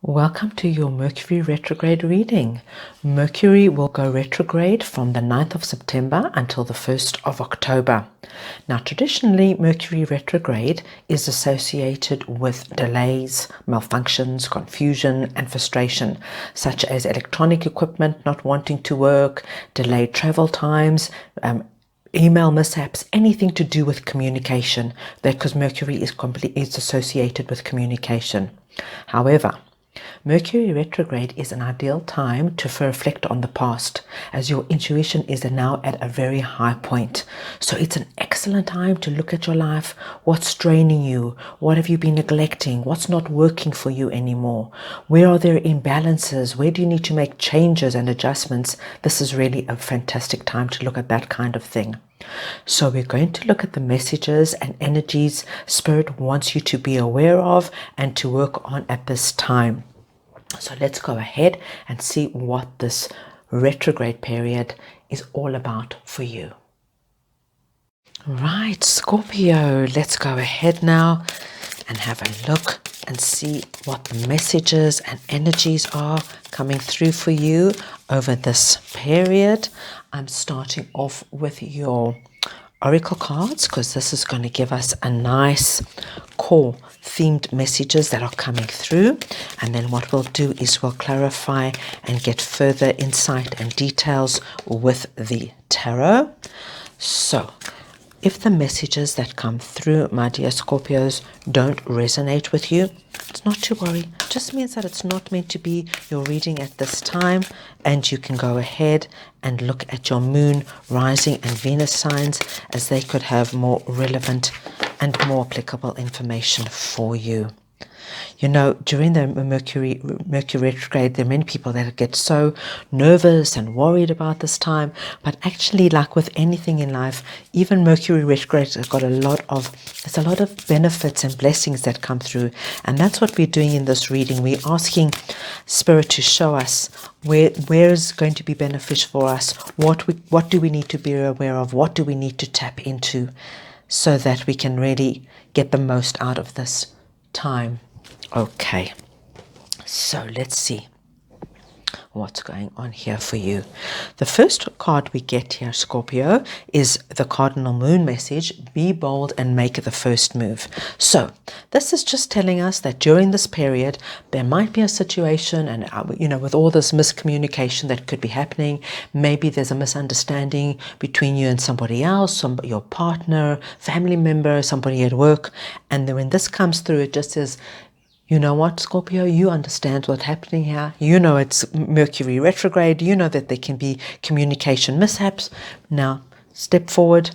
Welcome to your Mercury Retrograde reading. Mercury will go retrograde from the 9th of September until the 1st of October. Now, traditionally, Mercury retrograde is associated with delays, malfunctions, confusion, and frustration, such as electronic equipment not wanting to work, delayed travel times, email mishaps, anything to do with communication, because Mercury is associated with communication. However, Mercury retrograde is an ideal time to reflect on the past, as your intuition is now at a very high point. So it's an excellent time to look at your life. What's draining you? What have you been neglecting? What's not working for you anymore? Where are there imbalances? Where do you need to make changes and adjustments? This is really a fantastic time to look at that kind of thing. So we're going to look at the messages and energies Spirit wants you to be aware of and to work on at this time. So let's go ahead and see what this retrograde period is all about for you. Right, Scorpio, let's go ahead now and have a look and see what the messages and energies are coming through for you over this period. I'm starting off with your oracle cards because this is going to give us a nice core themed messages that are coming through, and then what we'll do is we'll clarify and get further insight and details with the tarot. So if the messages that come through, my dear Scorpios, don't resonate with you, it's not to worry. It just means that it's not meant to be your reading at this time, and you can go ahead and look at your moon, rising and Venus signs, as they could have more relevant and more applicable information for you. You know, during the Mercury retrograde, there are many people that get so nervous and worried about this time. But actually, like with anything in life, even Mercury retrograde has got a lot of benefits and blessings that come through. And that's what we're doing in this reading. We're asking Spirit to show us where is going to be beneficial for us. What do we need to be aware of? What do we need to tap into so that we can really get the most out of this time? Okay, so let's see what's going on here for you. The first card we get here, Scorpio, is the cardinal moon message: be bold and make the first move. So this is just telling us that during this period there might be a situation, and with all this miscommunication that could be happening, maybe there's a misunderstanding between you and somebody else, your partner, family member, somebody at work, and then when this comes through, it just says, you know what, Scorpio, you understand what's happening here. You know it's Mercury retrograde. You know that there can be communication mishaps. Now, step forward.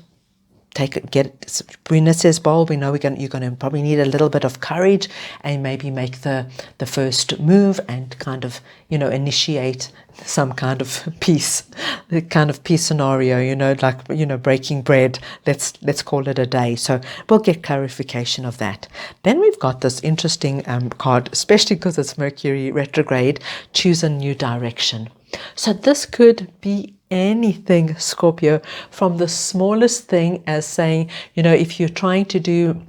Brina says bold. We know you're going to probably need a little bit of courage and maybe make the first move and kind of, initiate some kind of peace scenario, breaking bread. Let's call it a day. So we'll get clarification of that. Then we've got this interesting card, especially because it's Mercury retrograde, choose a new direction. So this could be anything, Scorpio, from the smallest thing as saying, if you're trying to do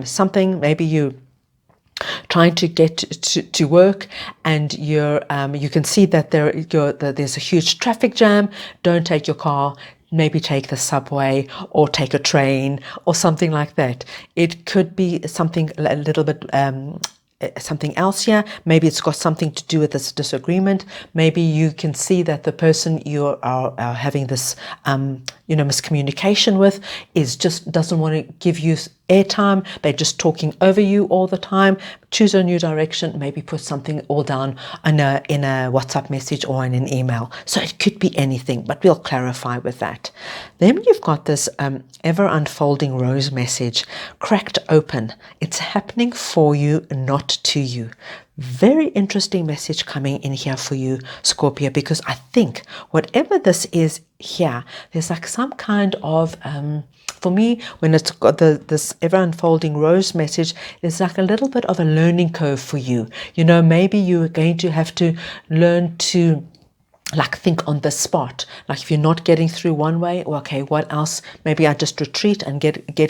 something, maybe you trying to get to work and you can see that there's a huge traffic jam. Don't take your car, maybe take the subway or take a train or something like that. It could be something a little bit something else here. Maybe it's got something to do with this disagreement. Maybe you can see that the person you are having this miscommunication with doesn't want to give you airtime. They're just talking over you all the time. Choose a new direction. Maybe put something all down in a WhatsApp message or in an email. So it could be anything, but we'll clarify with that. Then you've got this ever unfolding rose message, cracked open. It's happening for you, not to you. Very interesting message coming in here for you, Scorpio, because I think whatever this is here, there's like some kind of for me, when it's got this ever unfolding rose message, there's like a little bit of a learning curve for you. Maybe you're going to have to learn to think on the spot. Like if you're not getting through one way, okay, what else? Maybe I just retreat and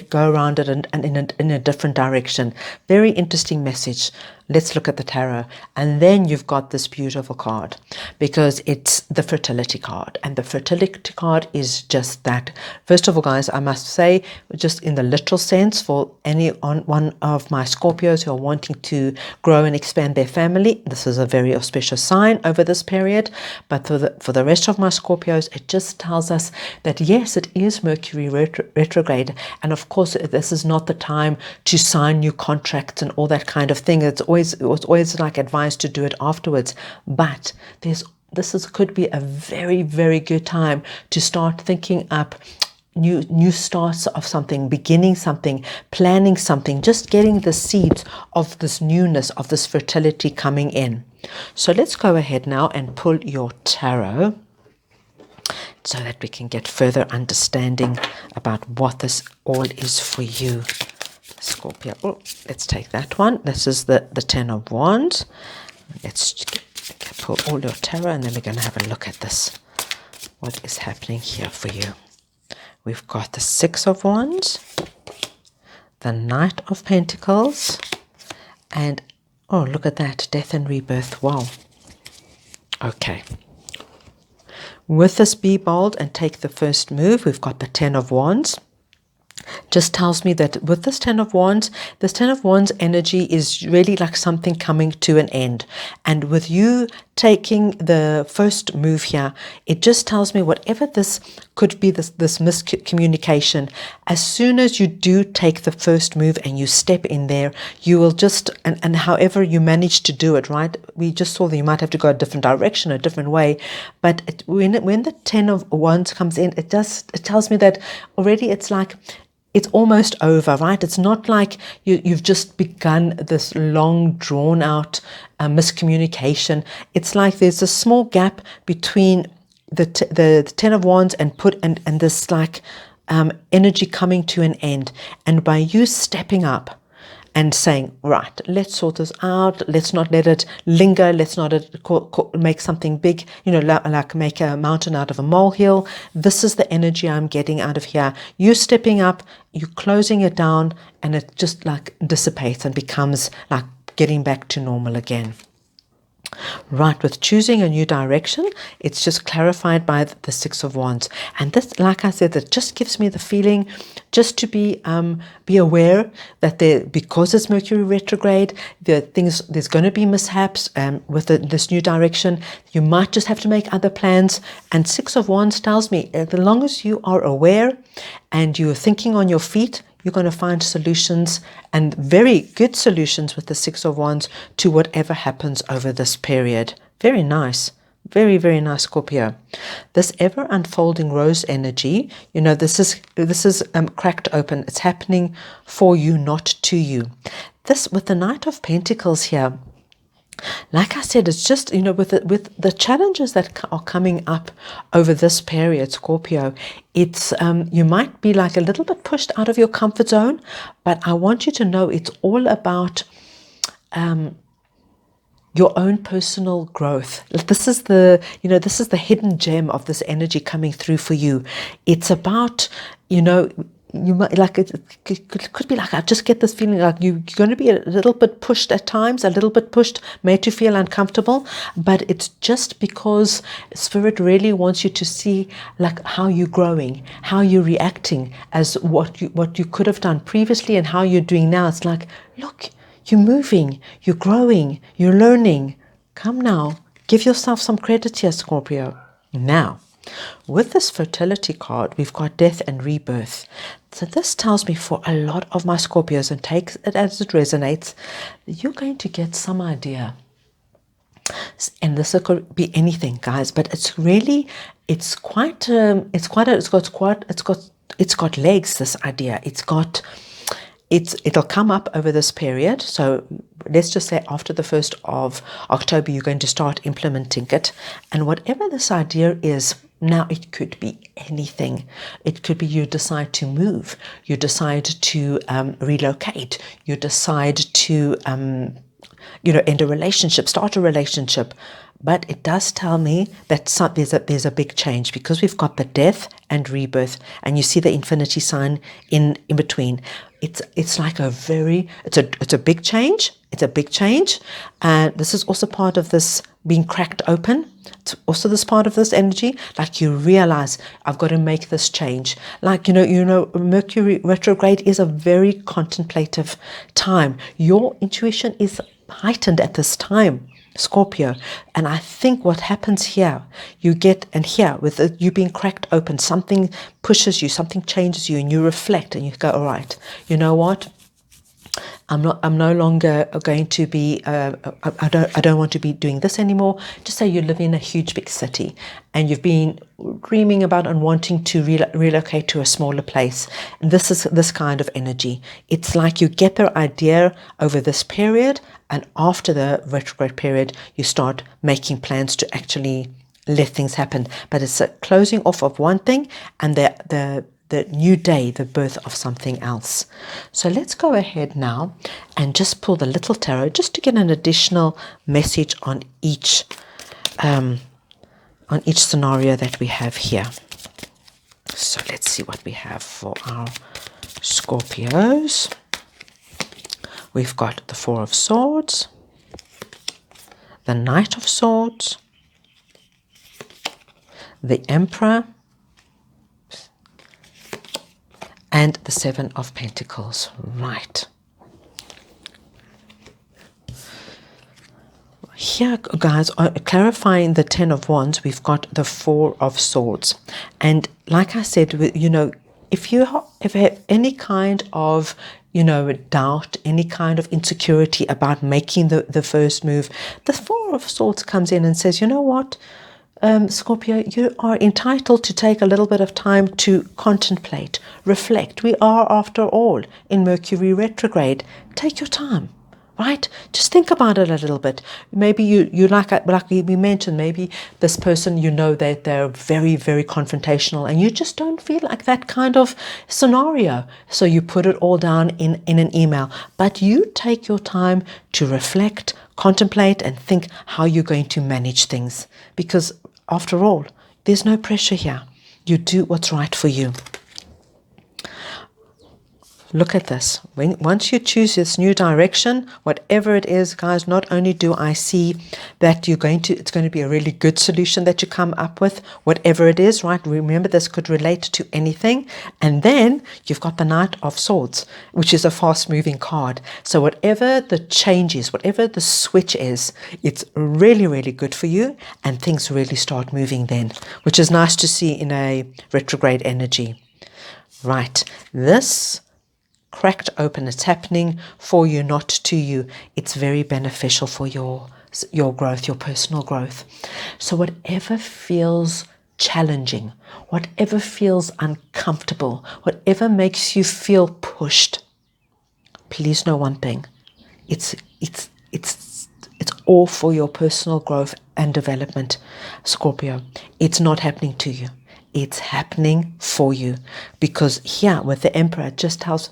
go around it and in a different direction. Very interesting message let's look at the tarot. And then you've got this beautiful card, because it's the fertility card. And the fertility card is just that. First of all, guys, I must say, just in the literal sense, for one of my Scorpios who are wanting to grow and expand their family, this is a very auspicious sign over this period. But for the rest of my Scorpios, it just tells us that yes, it is Mercury retrograde, and of course this is not the time to sign new contracts and all that kind of thing. It was always like advised to do it afterwards, but could be a very, very good time to start thinking up new starts of something, beginning something, planning something, just getting the seeds of this newness, of this fertility coming in. So let's go ahead now and pull your tarot, so that we can get further understanding about what this all is for you, Scorpio. Oh, let's take that one. This is the Ten of Wands. Let's pull all your tarot, and then we're going to have a look at this. What is happening here for you? We've got the Six of Wands, the Knight of Pentacles, and oh, look at that, Death and Rebirth. Wow. Okay. With this, be bold and take the first move. We've got the Ten of Wands. Just tells me that with this Ten of Wands energy is really like something coming to an end. And with you taking the first move here, it just tells me whatever this could be, this miscommunication, as soon as you do take the first move and you step in there, you will just, and however you manage to do it, right? We just saw that you might have to go a different direction, a different way. But when the Ten of Wands comes in, it tells me that already it's like, it's almost over, right? It's not like you've just begun this long, drawn-out miscommunication. It's like there's a small gap between the Ten of Wands and this like energy coming to an end. And by you stepping up and saying, right, let's sort this out. Let's not let it linger. Let's not make something big, like make a mountain out of a molehill. This is the energy I'm getting out of here. You stepping up, you closing it down, and it just like dissipates and becomes like getting back to normal again. Right, with choosing a new direction, it's just clarified by the Six of Wands. And this, like I said, that just gives me the feeling just to be aware that because it's Mercury retrograde, there's going to be mishaps with this new direction. You might just have to make other plans. And Six of Wands tells me, as long as you are aware and you're thinking on your feet, you're going to find solutions, and very good solutions with the Six of Wands to whatever happens over this period. Very nice. Very, very nice, Scorpio. This ever unfolding rose energy, this is cracked open. It's happening for you, not to you. This with the Knight of Pentacles here, like I said, it's just, with the challenges that are coming up over this period, Scorpio, it's you might be like a little bit pushed out of your comfort zone, but I want you to know it's all about your own personal growth. This is the hidden gem of this energy coming through for you. It's about, you might like it could be like, I just get this feeling like you're going to be a little bit pushed at times, a little bit pushed, made to feel uncomfortable, but it's just because Spirit really wants you to see like how you're growing, how you're reacting as what you could have done previously and how you're doing now. It's like, look, you're moving, you're growing, you're learning. Come now, give yourself some credit here, Scorpio. Now, with this fertility card, we've got death and rebirth. So this tells me for a lot of my Scorpios, and takes it as it resonates, that you're going to get some idea. And this could be anything, guys, but it's got legs, this idea. It'll come up over this period. So let's just say after the 1st of October, you're going to start implementing it. And whatever this idea is, now it could be anything. It could be you decide to move, you decide to relocate, you decide to end a relationship, start a relationship. But it does tell me that there's a big change, because we've got the death and rebirth, and you see the infinity sign in between. It's like it's a big change. It's a big change, and this is also part of this being cracked open. It's also this part of this energy, like you realize, I've got to make this change. Like Mercury retrograde is a very contemplative time. Your intuition is heightened at this time, Scorpio. And I think what happens here, with you being cracked open, something pushes you, something changes you, and you reflect and you go, all right, you know what? I'm no longer going to be, I don't want to be doing this anymore. Just say you live in a huge big city and you've been dreaming about and wanting to relocate to a smaller place. And this is this kind of energy. It's like you get the idea over this period, and after the retrograde period, you start making plans to actually let things happen. But it's a closing off of one thing, and the new day, the birth of something else. So let's go ahead now and just pull the little tarot, just to get an additional message on each scenario that we have here. So let's see what we have for our Scorpios. We've got the Four of Swords, the Knight of Swords, the Emperor, and the Seven of Pentacles. Right. Here, guys, clarifying the Ten of Wands, we've got the Four of Swords. And like I said, if you have any kind of doubt, any kind of insecurity about making the first move, the Four of Swords comes in and says, you know what, Scorpio, you are entitled to take a little bit of time to contemplate, reflect. We are, after all, in Mercury retrograde. Take your time, right? Just think about it a little bit. Maybe you like we mentioned, maybe this person, that they're very, very confrontational, and you just don't feel like that kind of scenario. So you put it all down in an email. But you take your time to reflect, contemplate, and think how you're going to manage things. Because after all, there's no pressure here. You do what's right for you. Look at this. Once you choose this new direction, whatever it is, guys, not only do I see that it's going to be a really good solution that you come up with, whatever it is, right? Remember, this could relate to anything. And then you've got the Knight of Swords, which is a fast-moving card. So whatever the change is, whatever the switch is, it's really, really good for you, and things really start moving then, which is nice to see in a retrograde energy. Right. This cracked open, it's happening for you, not to you. It's very beneficial for your growth, your personal growth. So whatever feels challenging, whatever feels uncomfortable, whatever makes you feel pushed, please know one thing. It's all for your personal growth and development, Scorpio. It's not happening to you. It's happening for you. Because here with the Emperor, it just tells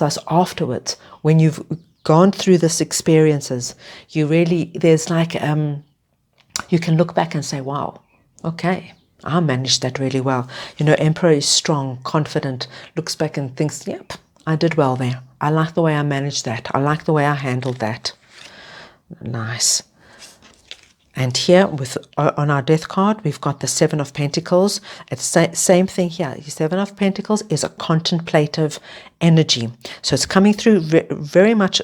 us afterwards, when you've gone through this experiences, there's like, you can look back and say, wow, okay, I managed that really well. Emperor is strong, confident, looks back and thinks, yep, I did well there. I like the way I managed that. I like the way I handled that. Nice. And here, on our death card, we've got the Seven of Pentacles. It's the same thing here. The Seven of Pentacles is a contemplative energy. So it's coming through very much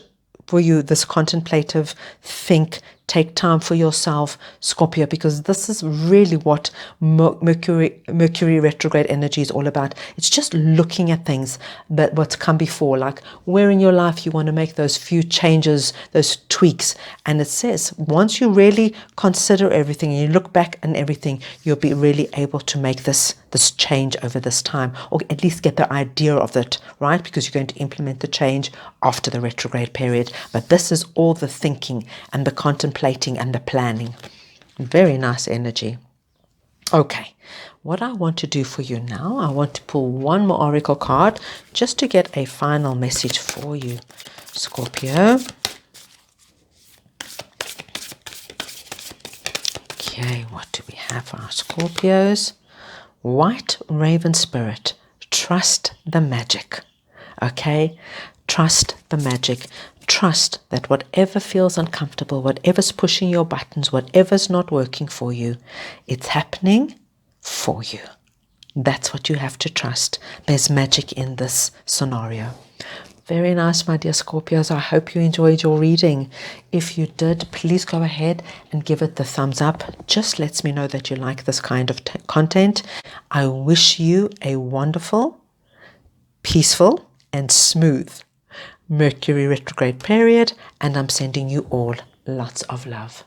for you, this contemplative think, take time for yourself, Scorpio, because this is really what Mercury retrograde energy is all about. It's just looking at things that what's come before, like where in your life you want to make those few changes, those tweaks. And it says once you really consider everything and you look back and everything, you'll be really able to make this change over this time, or at least get the idea of it, right? Because you're going to implement the change after the retrograde period. But this is all the thinking and the contemplating and the planning. Very nice energy. Okay, what I want to do for you now, I want to pull one more oracle card just to get a final message for you, Scorpio. Okay, what do we have for our Scorpios? White Raven Spirit, trust the magic. Okay, trust the magic. Trust that whatever feels uncomfortable, whatever's pushing your buttons, whatever's not working for you, it's happening for you. That's what you have to trust. There's magic in this scenario. Very nice, my dear Scorpios. I hope you enjoyed your reading. If you did, please go ahead and give it the thumbs up. Just lets me know that you like this kind of content. I wish you a wonderful, peaceful, and smooth Mercury retrograde period, and I'm sending you all lots of love.